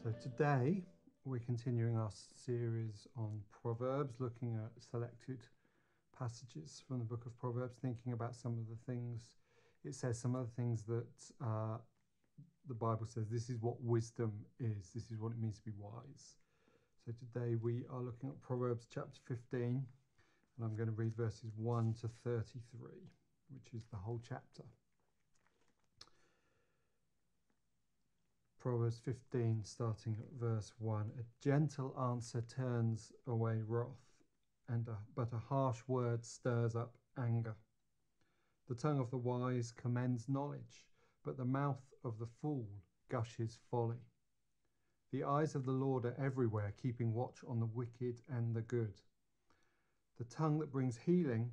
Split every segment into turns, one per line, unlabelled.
So today we're continuing our series on Proverbs, looking at selected passages from the book of Proverbs, thinking about some of the things it says, some of the things that the Bible says. This is what wisdom is. This is what it means to be wise. So today we are looking at Proverbs chapter 15, and I'm going to read verses 1 to 33, which is the whole chapter. Proverbs 15, starting at verse 1. A gentle answer turns away wrath, but a harsh word stirs up anger. The tongue of the wise commends knowledge, but the mouth of the fool gushes folly. The eyes of the Lord are everywhere, keeping watch on the wicked and the good. The tongue that brings healing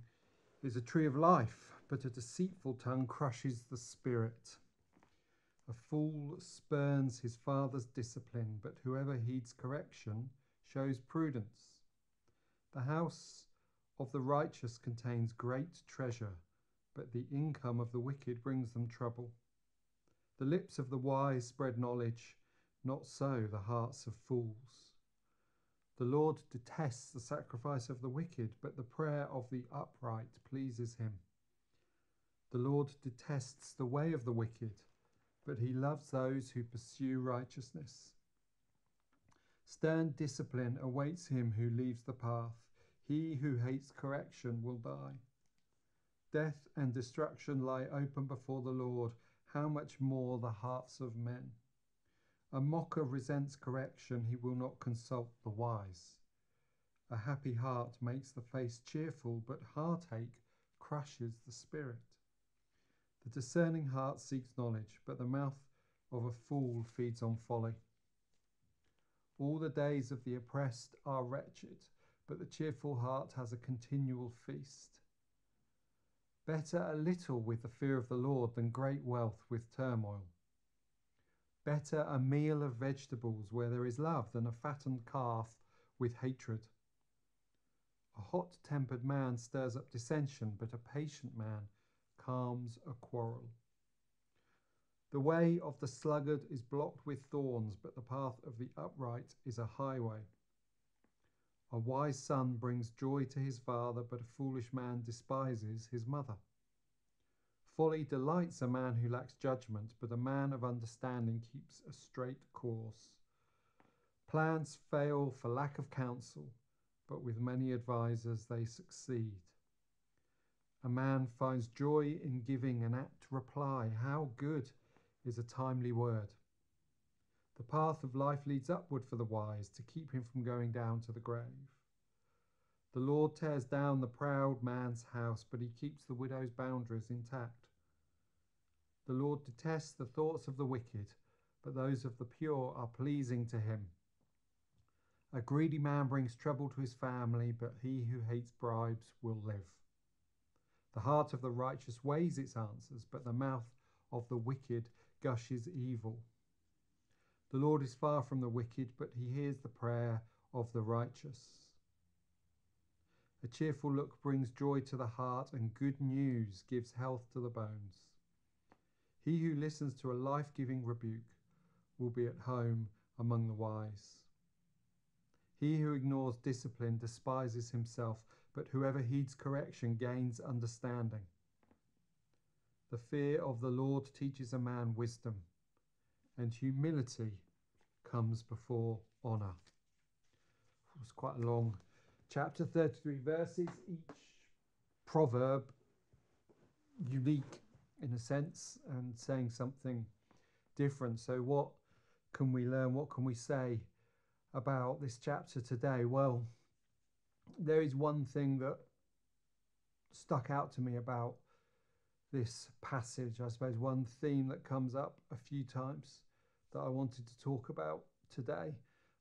is a tree of life, but a deceitful tongue crushes the spirit. A fool spurns his father's discipline, but whoever heeds correction shows prudence. The house of the righteous contains great treasure, but the income of the wicked brings them trouble. The lips of the wise spread knowledge, not so the hearts of fools. The Lord detests the sacrifice of the wicked, but the prayer of the upright pleases him. The Lord detests the way of the wicked, but he loves those who pursue righteousness. Stern discipline awaits him who leaves the path. He who hates correction will die. Death and destruction lie open before the Lord. How much more the hearts of men? A mocker resents correction. He will not consult the wise. A happy heart makes the face cheerful, but heartache crushes the spirit. The discerning heart seeks knowledge, but the mouth of a fool feeds on folly. All the days of the oppressed are wretched, but the cheerful heart has a continual feast. Better a little with the fear of the Lord than great wealth with turmoil. Better a meal of vegetables where there is love than a fattened calf with hatred. A hot-tempered man stirs up dissension, but a patient man calms a quarrel. The way of the sluggard is blocked with thorns, but the path of the upright is a highway. A wise son brings joy to his father, but a foolish man despises his mother. Folly delights a man who lacks judgment, but a man of understanding keeps a straight course. Plans fail for lack of counsel, but with many advisers they succeed. A man finds joy in giving an apt reply. How good is a timely word! The path of life leads upward for the wise, to keep him from going down to the grave. The Lord tears down the proud man's house, but he keeps the widow's boundaries intact. The Lord detests the thoughts of the wicked, but those of the pure are pleasing to him. A greedy man brings trouble to his family, but he who hates bribes will live. The heart of the righteous weighs its answers, but the mouth of the wicked gushes evil. The Lord is far from the wicked, but he hears the prayer of the righteous. A cheerful look brings joy to the heart, and good news gives health to the bones. He who listens to a life-giving rebuke will be at home among the wise. He who ignores discipline despises himself, but whoever heeds correction gains understanding. The fear of the Lord teaches a man wisdom, and humility comes before honour. It was quite a long chapter, 33 verses, each proverb unique in a sense and saying something different. So what can we learn? What can we say about this chapter today? Well, there is one thing that stuck out to me about this passage, I suppose, one theme that comes up a few times that I wanted to talk about today.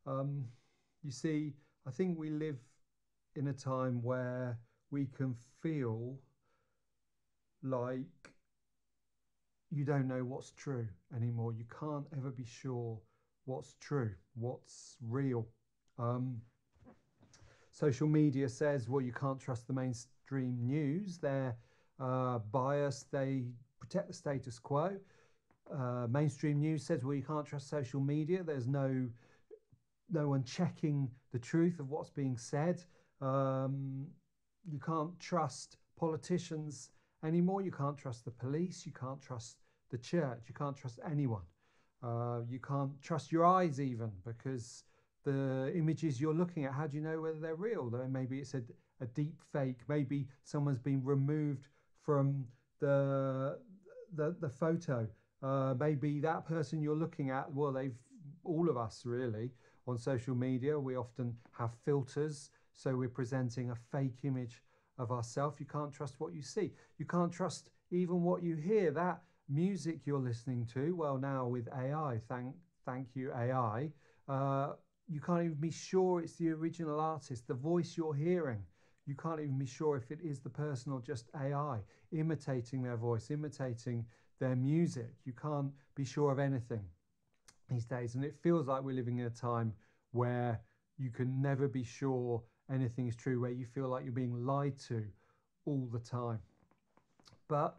You see, I think we live in a time where we can feel like you don't know what's true anymore. You can't ever be sure what's true, what's real. Social media says, well, you can't trust the mainstream news. They're biased. They protect the status quo. Mainstream news says, well, you can't trust social media. There's no one checking the truth of what's being said. You can't trust politicians anymore. You can't trust the police. You can't trust the church. You can't trust anyone. You can't trust your eyes even, because the images you're looking at, how do you know whether they're real? Maybe it's a deep fake. Maybe someone's been removed from the photo. Maybe that person you're looking at, well, all of us really, on social media, we often have filters, so we're presenting a fake image of ourselves. You can't trust what you see. You can't trust even what you hear. That music you're listening to, well, now with AI, thank you AI, you can't even be sure it's the original artist, the voice you're hearing. You can't even be sure if it is the person or just AI imitating their voice, imitating their music. You can't be sure of anything these days, and it feels like we're living in a time where you can never be sure anything is true, where you feel like you're being lied to all the time. But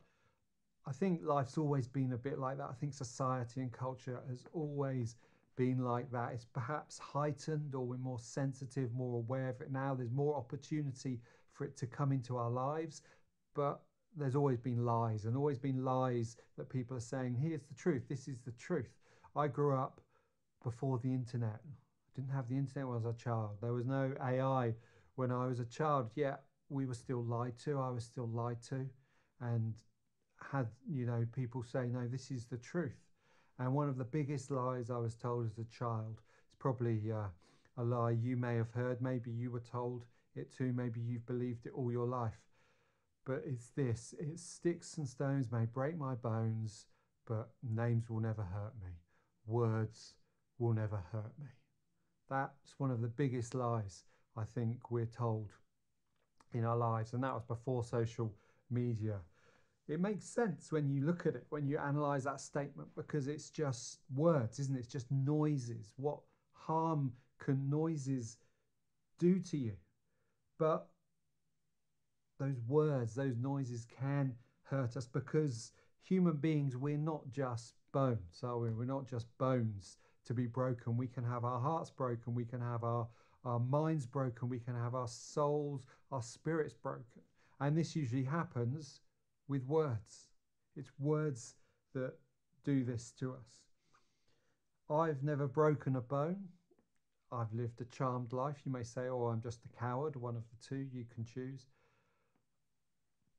I think life's always been a bit like that. I think society and culture has always been like that. It's perhaps heightened, or we're more sensitive, more aware of it now. There's more opportunity for it to come into our lives, but there's always been lies, and always been lies that people are saying, here's the truth, this is the truth. I grew up before the internet. I didn't have the internet when I was a child. There was no AI when I was a child, yet we were still lied to. I was still lied to, and had, people say, no, this is the truth. And one of the biggest lies I was told as a child, it's probably a lie you may have heard. Maybe you were told it too. Maybe you've believed it all your life. But it's this: it's sticks and stones may break my bones, but names will never hurt me. Words will never hurt me. That's one of the biggest lies I think we're told in our lives. And that was before social media. It makes sense when you look at it, when you analyze that statement, because it's just words, isn't it? It's just noises. What harm can noises do to you? But those words, those noises can hurt us, because human beings, we're not just bones, are we? We're not just bones to be broken. We can have our hearts broken. We can have our minds broken. We can have our souls, our spirits broken. And this usually happens with words. It's words that do this to us. I've never broken a bone. I've lived a charmed life. You may say, oh, I'm just a coward. One of the two, you can choose.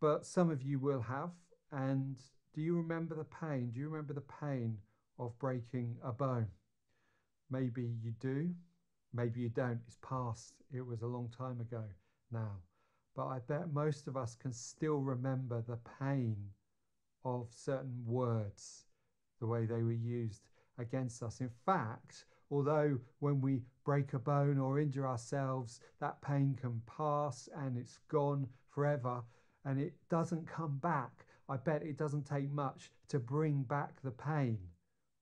But some of you will have. And do you remember the pain? Do you remember the pain of breaking a bone? Maybe you do. Maybe you don't. It's past. It was a long time ago now. But I bet most of us can still remember the pain of certain words, the way they were used against us. In fact, although when we break a bone or injure ourselves, that pain can pass and it's gone forever and it doesn't come back, I bet it doesn't take much to bring back the pain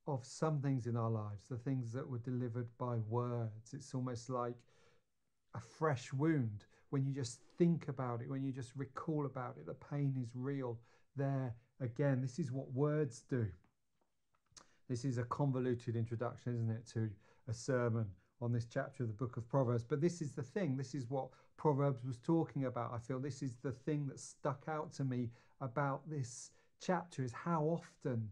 of some things in our lives, the things that were delivered by words. It's almost like a fresh wound. When you just think about it, when you just recall about it, the pain is real there again. This is what words do. This is a convoluted introduction, isn't it, to a sermon on this chapter of the book of Proverbs. But this is the thing. This is what Proverbs was talking about. I feel this is the thing that stuck out to me about this chapter, is how often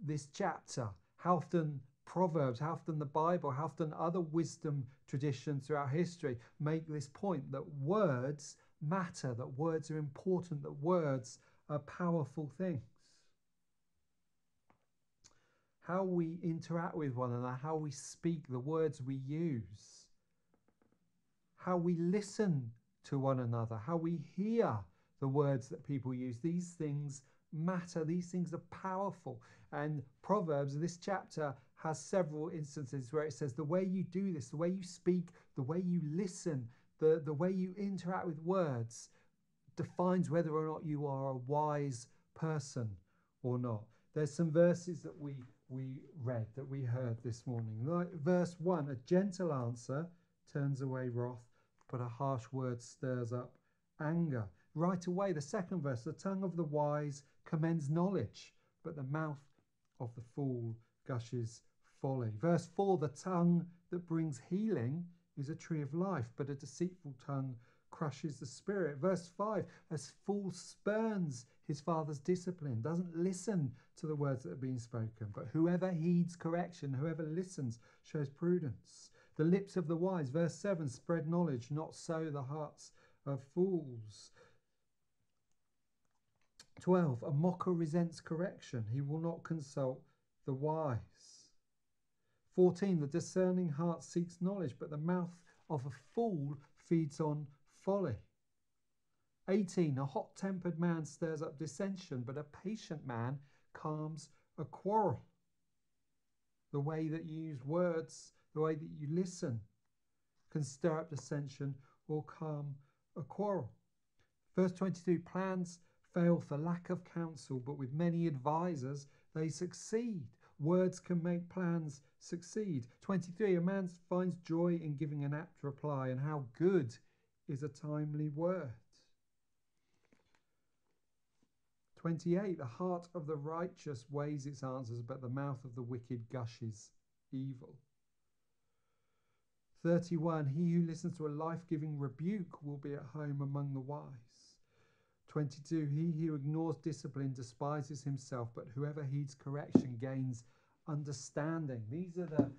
this chapter, how often Proverbs, how often the Bible, how often other wisdom traditions throughout history make this point that words matter, that words are important, that words are powerful things. How we interact with one another, how we speak, the words we use, how we listen to one another, how we hear the words that people use. These things matter. These things are powerful. And Proverbs, this chapter, has several instances where it says the way you do this, the way you speak, the way you listen, the way you interact with words defines whether or not you are a wise person or not. There's some verses that we read, that we heard this morning. Like verse 1, a gentle answer turns away wrath, but a harsh word stirs up anger. Right away, the second verse, the tongue of the wise commends knowledge, but the mouth of the fool gushes folly. Verse 4, the tongue that brings healing is a tree of life, but a deceitful tongue crushes the spirit. Verse 5, a fool spurns his father's discipline, doesn't listen to the words that are being spoken, but whoever heeds correction, whoever listens, shows prudence. The lips of the wise, verse 7, spread knowledge, not so the hearts of fools. 12, a mocker resents correction, he will not consult the wise. 14, the discerning heart seeks knowledge, but the mouth of a fool feeds on folly. 18, a hot-tempered man stirs up dissension, but a patient man calms a quarrel. The way that you use words, the way that you listen, can stir up dissension or calm a quarrel. Verse 22, plans fail for lack of counsel, but with many advisers they succeed. Words can make plans succeed. 23, a man finds joy in giving an apt reply, and how good is a timely word. 28, the heart of the righteous weighs its answers, but the mouth of the wicked gushes evil. 31, he who listens to a life-giving rebuke will be at home among the wise. 22, he who ignores discipline despises himself, but whoever heeds correction gains understanding. These are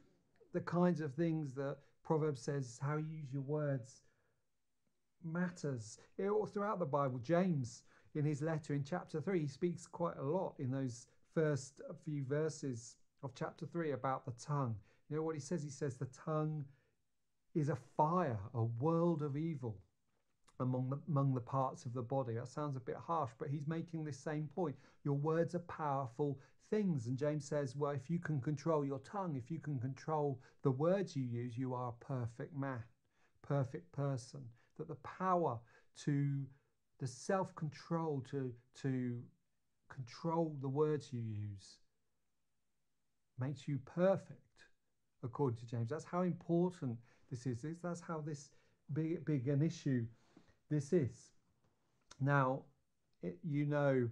the kinds of things that Proverbs says how you use your words matters. All throughout the Bible, James, in his letter in chapter 3, he speaks quite a lot in those first few verses of chapter 3 about the tongue. You know what he says? He says the tongue is a fire, a world of evil among the parts of the body. That sounds a bit harsh, but he's making this same point. Your words are powerful things. And James says, well, if you can control your tongue, if you can control the words you use, you are a perfect man, perfect person. That the power to, the self-control to control the words you use makes you perfect, according to James. That's how important this is. That's how this big an issue this is. Now, you know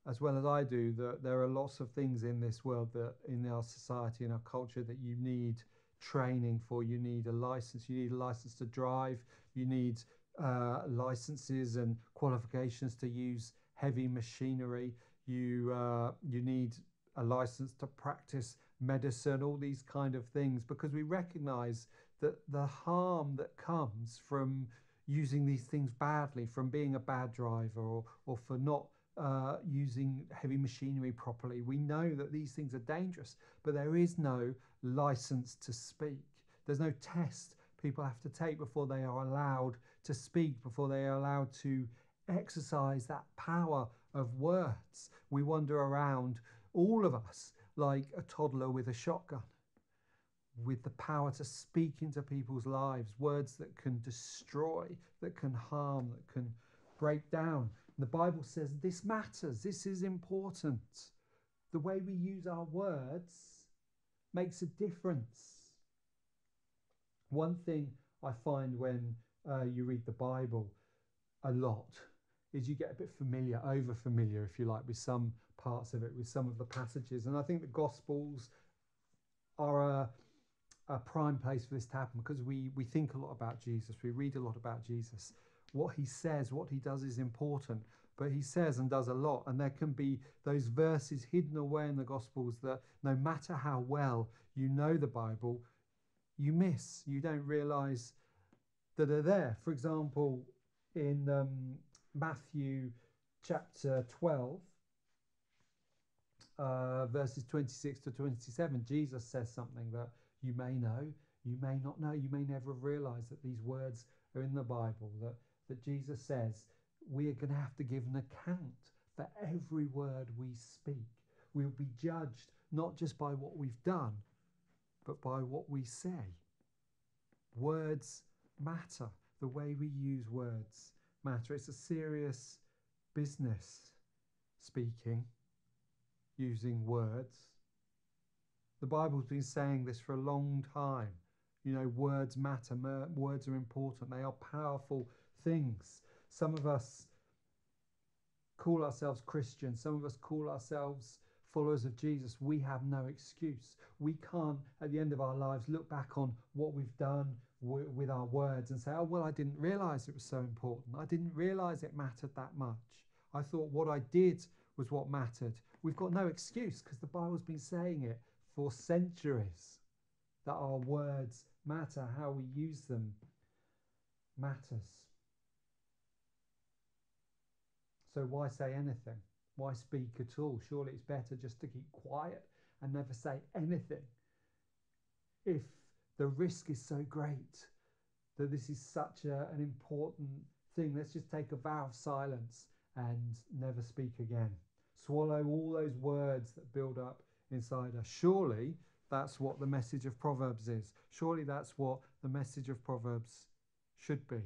as well as I do that there are lots of things in this world, that in our society, in our culture, that you need training for. You need a license. You need a license to drive. You need licenses and qualifications to use heavy machinery. You need a license to practice medicine, all these kind of things, because we recognize that the harm that comes from using these things badly, from being a bad driver or for not using heavy machinery properly. We know that these things are dangerous, but there is no license to speak. There's no test people have to take before they are allowed to speak, before they are allowed to exercise that power of words. We wander around, all of us, like a toddler with a shotgun, with the power to speak into people's lives, words that can destroy, that can harm, that can break down. And the Bible says this matters, this is important. The way we use our words makes a difference. One thing I find when you read the Bible a lot is you get a bit familiar, over familiar if you like, with some parts of it, with some of the passages. And I think the Gospels are a prime place for this to happen, because we think a lot about Jesus, we read a lot about Jesus. What he says, what he does is important, but he says and does a lot, and there can be those verses hidden away in the Gospels that no matter how well you know the Bible, you miss, you don't realise that are there. For example, in Matthew chapter 12, verses 26 to 27, Jesus says something that you may know, you may not know, you may never have realised that these words are in the Bible, that Jesus says we are going to have to give an account for every word we speak. We'll be judged not just by what we've done, but by what we say. Words matter. The way we use words matter. It's a serious business, speaking, using words. The Bible's been saying this for a long time. You know, words matter. Words are important. They are powerful things. Some of us call ourselves Christians. Some of us call ourselves followers of Jesus, we have no excuse. We can't, at the end of our lives, look back on what we've done with our words and say, oh, well, I didn't realise it was so important. I didn't realise it mattered that much. I thought what I did was what mattered. We've got no excuse because the Bible's been saying it for centuries, that our words matter, how we use them matters. So why say anything? Why speak at all? Surely it's better just to keep quiet and never say anything. If the risk is so great that this is such an important thing, let's just take a vow of silence and never speak again. Swallow all those words that build up inside us. Surely that's what the message of Proverbs is. Surely that's what the message of Proverbs should be.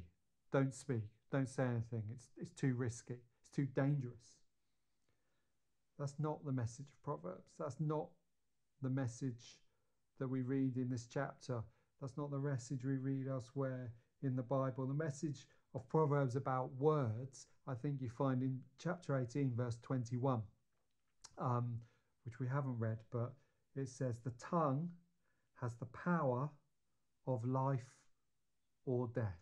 Don't speak. Don't say anything. It's too risky. It's too dangerous. That's not the message of Proverbs. That's not the message that we read in this chapter. That's not the message we read elsewhere in the Bible. The message of Proverbs about words, I think you find in chapter 18, verse 21, which we haven't read, but it says, the tongue has the power of life or death.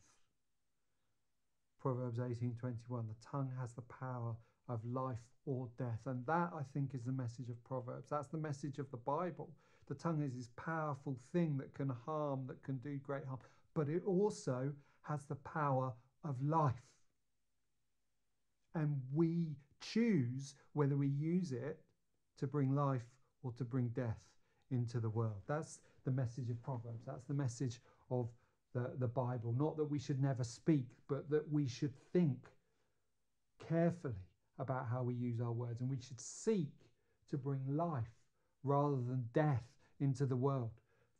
Proverbs 18:21, the tongue has the power of life or death. And that, I think, is the message of Proverbs. That's the message of the Bible. The tongue is this powerful thing that can harm, that can do great harm, but it also has the power of life. And we choose whether we use it to bring life or to bring death into the world. That's the message of Proverbs. That's the message of the Bible. Not that we should never speak, but that we should think carefully about how we use our words, and we should seek to bring life rather than death into the world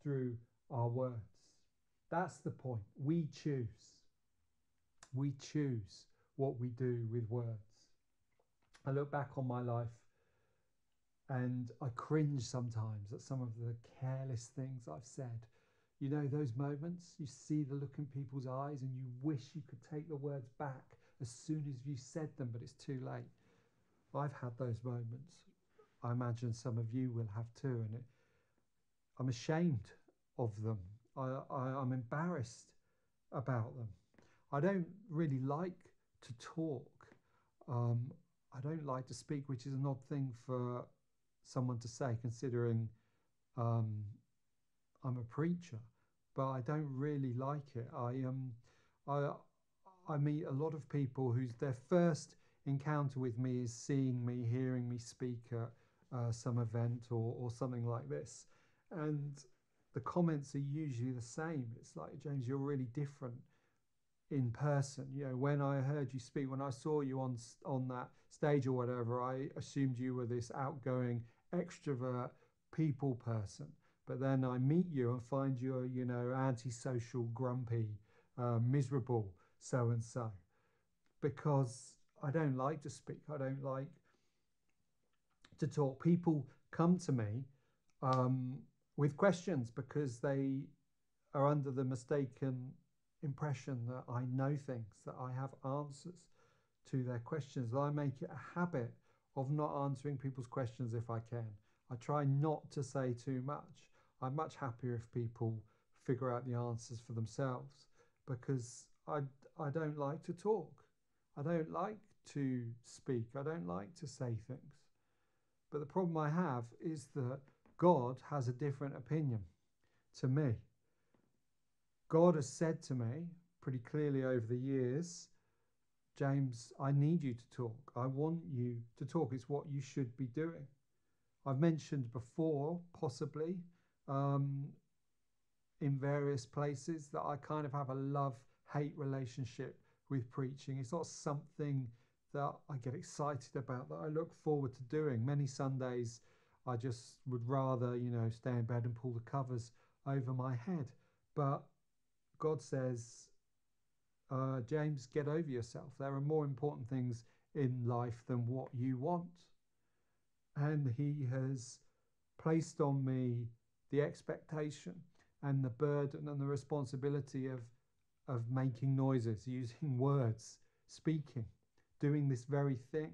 through our words. That's the point. We choose. We choose what we do with words. I look back on my life and I cringe sometimes at some of the careless things I've said. You know, those moments, you see the look in people's eyes and you wish you could take the words back as soon as you said them, but it's too late. I've had those moments. I imagine some of you will have too, and I'm ashamed of them. I'm embarrassed about them. I don't really like to talk. I don't like to speak, which is an odd thing for someone to say, considering I'm a preacher, but I don't really like it. I meet a lot of people whose their first encounter with me is seeing me, hearing me speak at some event or something like this, and the comments are usually the same. It's like, James, you're really different in person. You know, when I heard you speak, when I saw you on that stage or whatever, I assumed you were this outgoing extrovert people person. But then I meet you and find you're, you know, antisocial, grumpy, miserable, so and so. Because I don't like to speak. I don't like to talk. People come to me with questions because they are under the mistaken impression that I know things, that I have answers to their questions. I make it a habit of not answering people's questions if I can. I try not to say too much. I'm much happier if people figure out the answers for themselves, because I don't like to talk. I don't like to speak. I don't like to say things. But the problem I have is that God has a different opinion to me. God has said to me pretty clearly over the years, James, I need you to talk. I want you to talk. It's what you should be doing. I've mentioned before, possibly, in various places, that I kind of have a love-hate relationship with preaching. It's not something that I get excited about, that I look forward to doing. Many Sundays I just would rather, you know, stay in bed and pull the covers over my head. But God says, James, get over yourself. There are more important things in life than what you want. And he has placed on me the expectation and the burden and the responsibility of making noises, using words, speaking, doing this very thing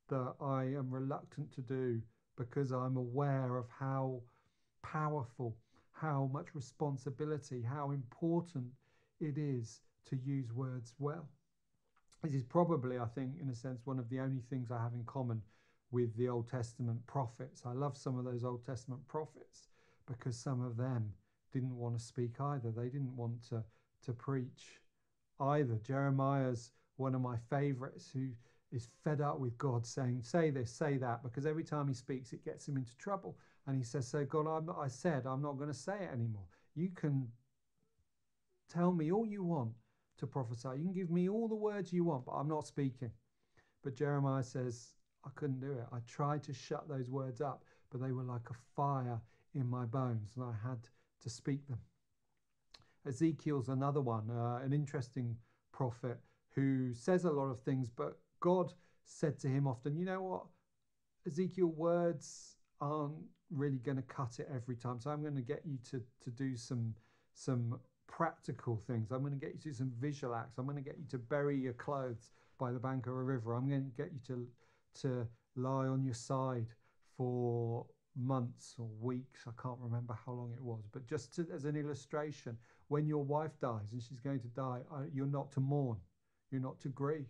that I am reluctant to do because I'm aware of how powerful, how much responsibility, how important it is to use words well. This is probably, I think, in a sense, one of the only things I have in common with the Old Testament prophets. I love some of those Old Testament prophets because some of them didn't want to speak either. They didn't want to preach either. Jeremiah's one of my favorites, who is fed up with God saying, say this, say that, because every time he speaks, it gets him into trouble. And he says, so God, I said, I'm not going to say it anymore. You can tell me all you want to prophesy. You can give me all the words you want, but I'm not speaking. But Jeremiah says, I couldn't do it. I tried to shut those words up, but they were like a fire in my bones, and I had to speak them. Ezekiel's another one, an interesting prophet who says a lot of things, but God said to him often, you know what, Ezekiel, words aren't really going to cut it every time, so I'm going to get you to do some practical things. I'm going to get you to do some visual acts. I'm going to get you to bury your clothes by the bank of a river. I'm going to get you to lie on your side for months or weeks. I can't remember how long it was, but just as an illustration, when your wife dies and she's going to die, you're not to mourn, you're not to grieve,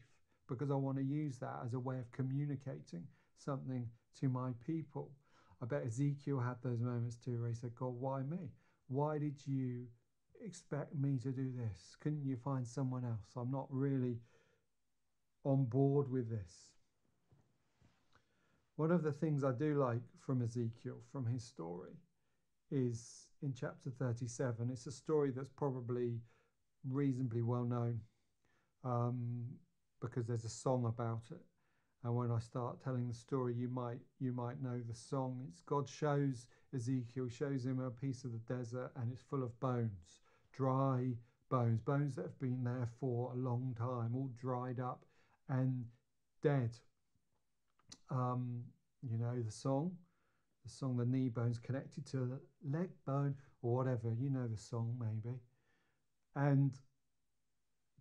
because I want to use that as a way of communicating something to my people. I bet Ezekiel had those moments too where he said, God, why me? Why did you expect me to do this? Couldn't you find someone else? I'm not really on board with this. One of the things I do like from Ezekiel, from his story, is in chapter 37. It's a story that's probably reasonably well known, because there's a song about it. And when I start telling the story, you might know the song. It's God shows Ezekiel, shows him a piece of the desert, and it's full of bones, dry bones, bones that have been there for a long time, all dried up and dead. You know the song, the knee bone's connected to the leg bone, or whatever. You know the song maybe. And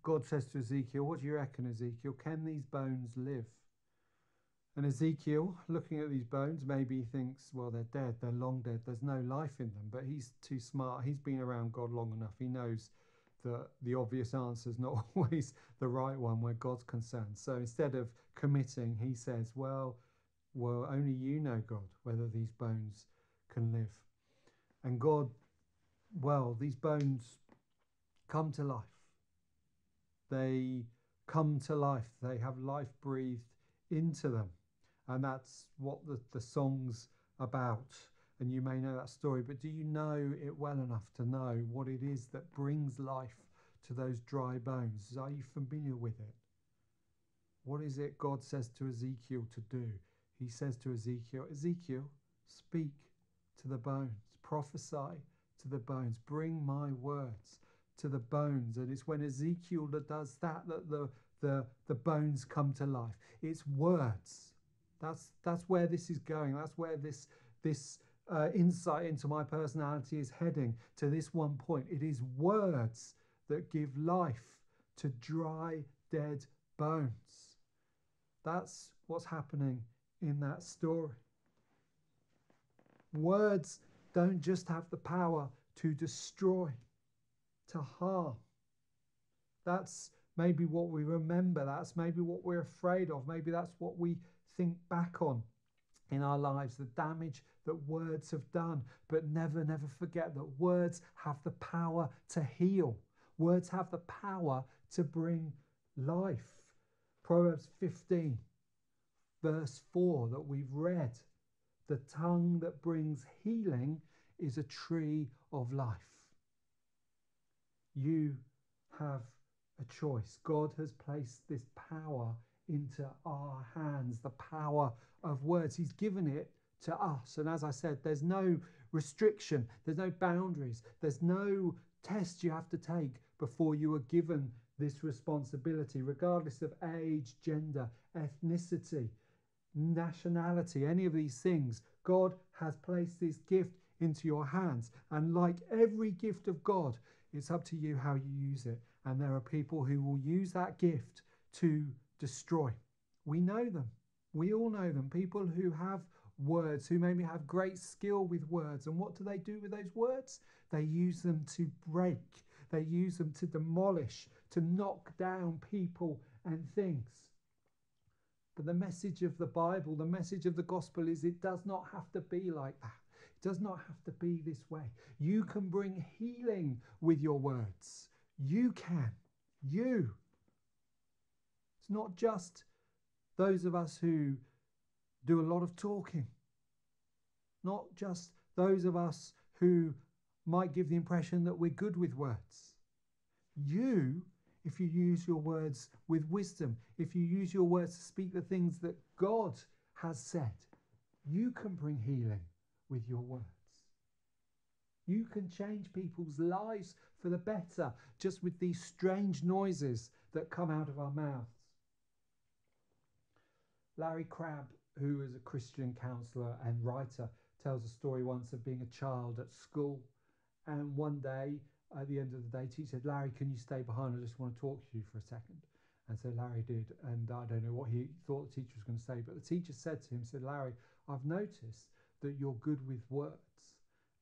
God says to Ezekiel, what do you reckon, Ezekiel? Can these bones live? And Ezekiel, looking at these bones, maybe he thinks, well, they're dead, they're long dead, there's no life in them. But he's too smart. He's been around God long enough. He knows that the obvious answer is not always the right one where God's concerned. So instead of committing, he says, well, only you know, God, whether these bones can live. And God, well, these bones come to life. They come to life. They have life breathed into them. And that's what the song's about. And you may know that story, but do you know it well enough to know what it is that brings life to those dry bones? Are you familiar with it? What is it God says to Ezekiel to do? He says to Ezekiel, Ezekiel, speak to the bones, prophesy to the bones, bring my words to the bones. And it's when Ezekiel does that the bones come to life. It's words. That's where this is going. That's where this insight into my personality is heading, to this one point. It is words that give life to dry, dead bones. That's what's happening in that story. Words don't just have the power to destroy, to harm. That's maybe what we remember. That's maybe what we're afraid of. Maybe that's what we think back on in our lives, the damage that words have done. But never forget that words have the power to heal. Words have the power to bring life. Proverbs 15, verse 4 that we've read. The tongue that brings healing is a tree of life. You have a choice. God has placed this power into our hands, the power of words. He's given it to us. And as I said, there's no restriction, there's no boundaries, there's no test you have to take before you are given this responsibility, regardless of age, gender, ethnicity, nationality, any of these things. God has placed this gift into your hands, and like every gift of God, it's up to you how you use it. And there are people who will use that gift to destroy. We know them. We all know them. People who have words, who maybe have great skill with words. And what do they do with those words? They use them to break, they use them to demolish, to knock down people and things. But the message of the Bible, the message of the gospel is it does not have to be like that. It does not have to be this way. You can bring healing with your words. You can. You. It's not just those of us who do a lot of talking. Not just those of us who might give the impression that we're good with words. You, if you use your words with wisdom, if you use your words to speak the things that God has said, you can bring healing with your words. You can change people's lives for the better just with these strange noises that come out of our mouths. Larry Crabb, who is a Christian counsellor and writer, tells a story once of being a child at school. And one day, at the end of the day, teacher said, "Larry, can you stay behind? I just want to talk to you for a second." And so Larry did. And I don't know what he thought the teacher was going to say, but the teacher said to him, said, "Larry, I've noticed that you're good with words.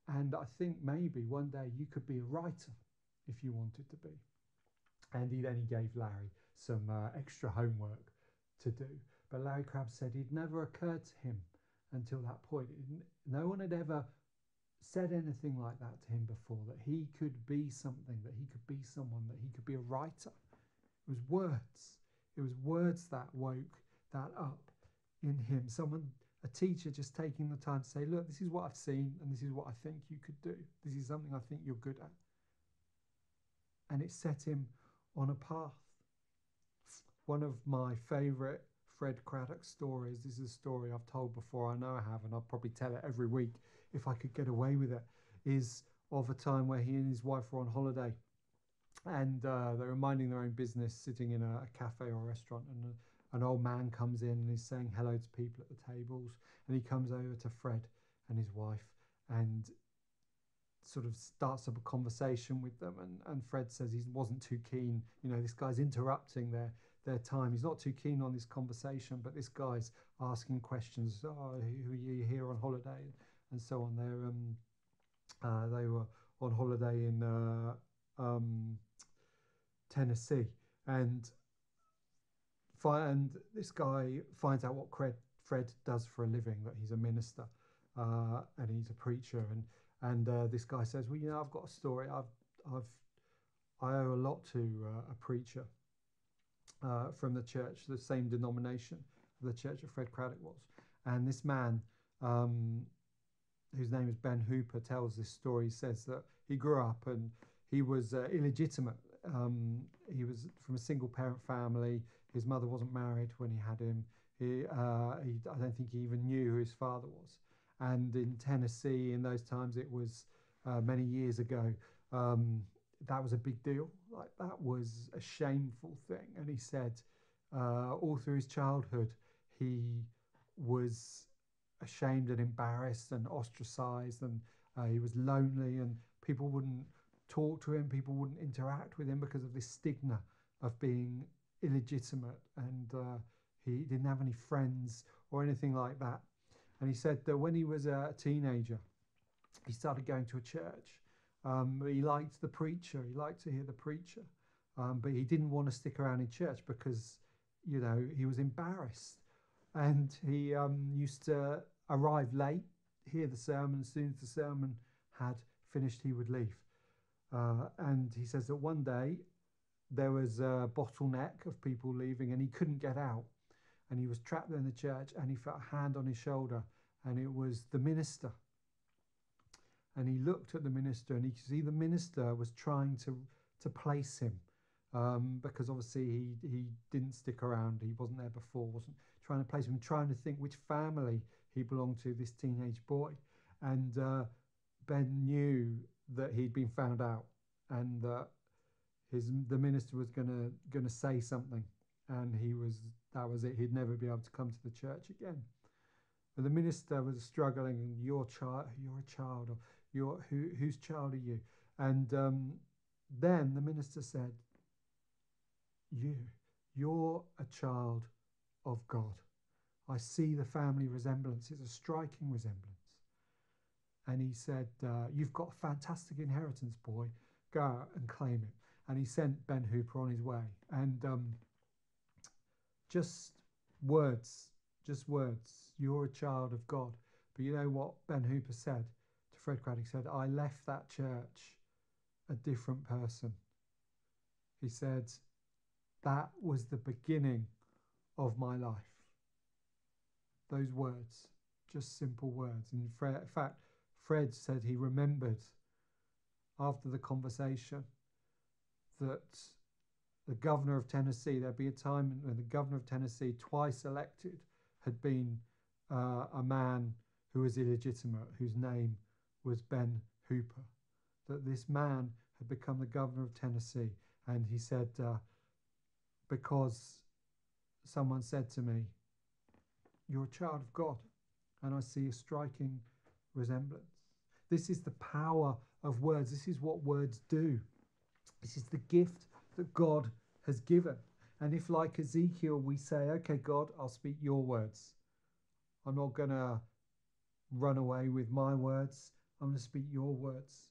And I think maybe one day you could be a writer if you wanted to be." And he gave Larry some extra homework to do. But Larry Crabb said it never occurred to him until that point. No one had ever said anything like that to him before, that he could be something, that he could be someone, that he could be a writer. It was words. It was words that woke that up in him. A teacher just taking the time to say, "Look, this is what I've seen and this is what I think you could do. This is something I think you're good at." And it set him on a path. One of my favourite Fred Craddock stories, this is a story I've told before, I know I have, and I'll probably tell it every week if I could get away with it, is of a time where he and his wife were on holiday. And they were minding their own business, sitting in a cafe or a restaurant, and an old man comes in and he's saying hello to people at the tables. And he comes over to Fred and his wife and sort of starts up a conversation with them. And Fred says he wasn't too keen. This guy's interrupting their time. He's not too keen on this conversation, but this guy's asking questions. "Oh, who are you here on holiday?" And so on. They were on holiday in Tennessee, and this guy finds out what Fred does for a living, that he's a minister and he's a preacher, and this guy says, "Well, I've got a story. I owe a lot to a preacher from the church, the same denomination, the church that Fred Craddock was." And this man, whose name is Ben Hooper, tells this story. He says that he grew up and he was illegitimate. He was from a single parent family. His mother wasn't married when he had him. I don't think he even knew who his father was. And in Tennessee, in those times, it was many years ago, that was a big deal. Like, that was a shameful thing. And he said all through his childhood, he was ashamed and embarrassed and ostracized, and he was lonely, and people wouldn't talk to him, people wouldn't interact with him because of this stigma of being illegitimate, and he didn't have any friends or anything like that. And he said that when he was a teenager, he started going to a church. He liked the preacher, he liked to hear the preacher, but he didn't want to stick around in church because, he was embarrassed. And he used to arrive late, hear the sermon. As soon as the sermon had finished, he would leave. And he says that one day there was a bottleneck of people leaving and he couldn't get out. And he was trapped there in the church, and he felt a hand on his shoulder, and it was the minister. And he looked at the minister, and he could see the minister was trying to place him, because obviously he didn't stick around. He wasn't there before, wasn't trying to place him, trying to think which family he belonged to, this teenage boy. And Ben knew that he'd been found out, and that the minister was gonna say something, and that was it. He'd never be able to come to the church again. And the minister was struggling. You're a child, or whose child are you? And then the minister said, you're a child of God. I see the family resemblance. It's a striking resemblance. And he said, you've got a fantastic inheritance, boy. Go out and claim it. And he sent Ben Hooper on his way. And just words, You're a child of God. But you know what Ben Hooper said to Fred Craddock? He said, I left that church a different person. He said, that was the beginning of my life. Those words, just simple words. And in fact, Fred said he remembered after the conversation that the governor of Tennessee, there'd be a time when the governor of Tennessee, twice elected, had been a man who was illegitimate, whose name was Ben Hooper. That this man had become the governor of Tennessee. And he said, because someone said to me, you're a child of God. And I see a striking resemblance. This is the power of words. This is what words do. This is the gift that God has given. And if, like Ezekiel, we say, okay, God, I'll speak your words. I'm not going to run away with my words. I'm going to speak your words.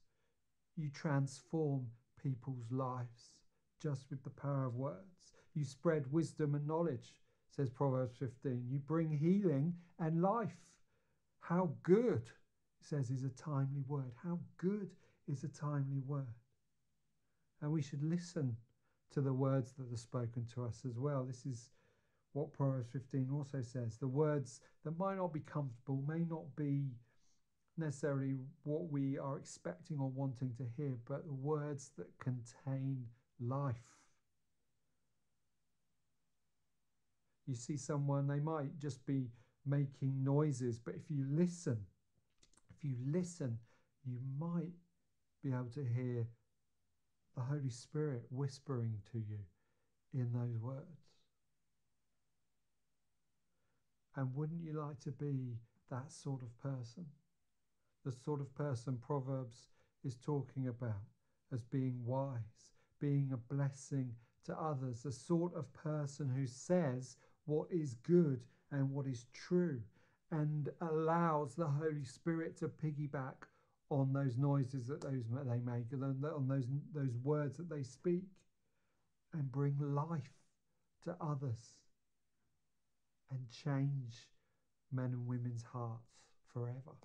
You transform people's lives just with the power of words. You spread wisdom and knowledge, says Proverbs 15. You bring healing and life. How good, it says, is a timely word. How good is a timely word. And we should listen to the words that are spoken to us as well. This is what Proverbs 15 also says. The words that might not be comfortable, may not be necessarily what we are expecting or wanting to hear, but the words that contain life. You see someone, they might just be making noises, but if you listen, you might be able to hear the Holy Spirit whispering to you in those words. And wouldn't you like to be that sort of person? The sort of person Proverbs is talking about as being wise, being a blessing to others, the sort of person who says what is good and what is true and allows the Holy Spirit to piggyback on those noises that they make, on those words that they speak, and bring life to others and change men and women's hearts forever.